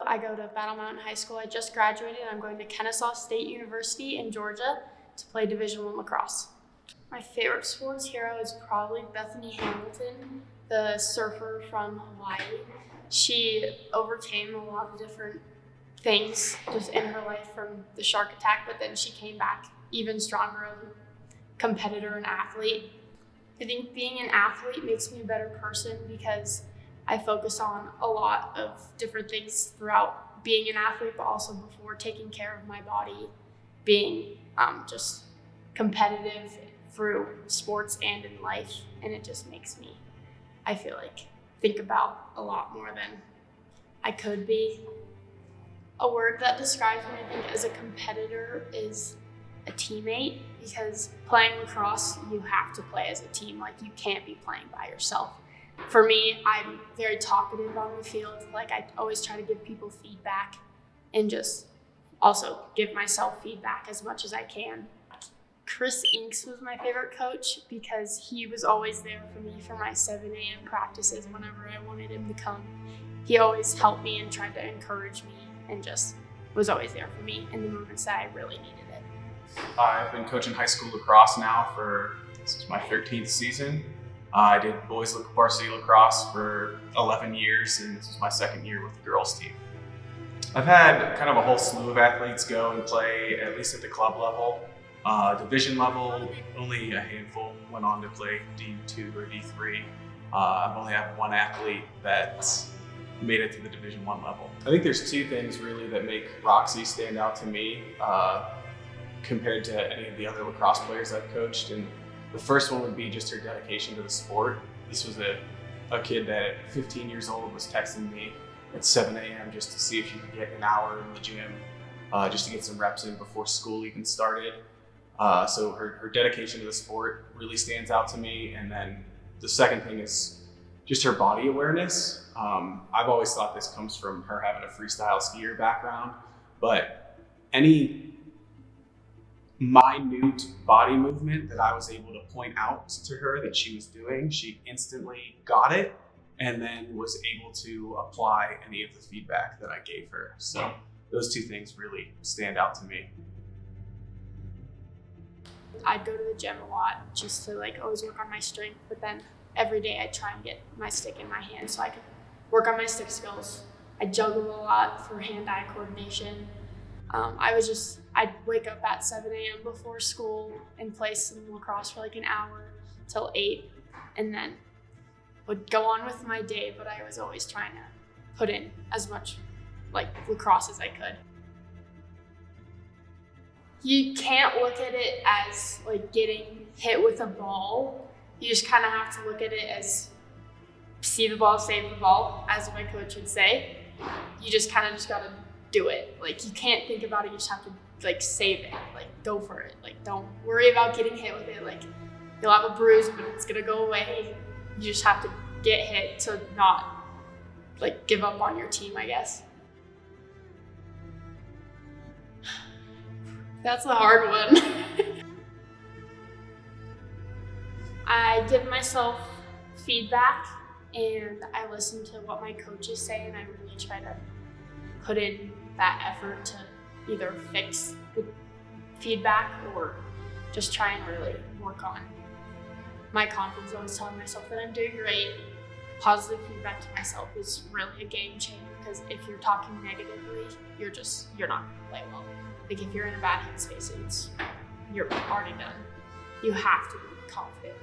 I go to Battle Mountain High School. I just graduated. I'm going to Kennesaw State University in Georgia to play Division I lacrosse. My favorite sports hero is probably Bethany Hamilton, the surfer from Hawaii. She overcame a lot of different things just in her life from the shark attack, but then she came back even stronger as a competitor and athlete. I think being an athlete makes me a better person because I focus on a lot of different things throughout being an athlete, but also before taking care of my body, being just competitive through sports and in life. And it just makes me, I feel like, think about a lot more than I could be. A word that describes me, I think, as a competitor is a teammate, because playing lacrosse, you have to play as a team. Like, you can't be playing by yourself. For me, I'm very talkative on the field. Like, I always try to give people feedback and just also give myself feedback as much as I can. Chris Inks was my favorite coach because he was always there for me for my 7 a.m. practices whenever I wanted him to come. He always helped me and tried to encourage me and just was always there for me in the moments that I really needed it. I've been coaching high school lacrosse now this is my 13th season. I did boys varsity lacrosse for 11 years, and this is my second year with the girls team. I've had kind of a whole slew of athletes go and play, at least at the club level. Division level, only a handful went on to play D2 or D3. I've only had one athlete that made it to the Division I level. I think there's two things really that make Roxy stand out to me compared to any of the other lacrosse players I've coached. And the first one would be just her dedication to the sport. This was a kid that at 15 years old was texting me at 7 a.m. just to see if she could get an hour in the gym, just to get some reps in before school even started. So her dedication to the sport really stands out to me. And then the second thing is just her body awareness. I've always thought this comes from her having a freestyle skier background, but any minute body movement that I was able to point out to her that she was doing, she instantly got it and then was able to apply any of the feedback that I gave her. So those two things really stand out to me. I'd go to the gym a lot just to always work on my strength, but then every day I'd try and get my stick in my hand so I could work on my stick skills. I juggled a lot for hand-eye coordination. I'd wake up at 7 a.m. before school and play some lacrosse for an hour till 8, and then would go on with my day, but I was always trying to put in as much lacrosse as I could. You can't look at it as getting hit with a ball. You just kind of have to look at it as see the ball, save the ball, as my coach would say. You just kind of got to do it. You can't think about it. You just have to save it. Go for it. Don't worry about getting hit with it. You'll have a bruise, but it's gonna go away. You just have to get hit to not give up on your team, I guess. That's a hard one. I give myself feedback and I listen to what my coaches say, and I really try to put in that effort to either fix the feedback or just try and really work on my confidence. Always telling myself that I'm doing great. Positive feedback to myself is really a game changer, because if you're talking negatively, you're not going to play well. If you're in a bad headspace, you're already done. You have to be confident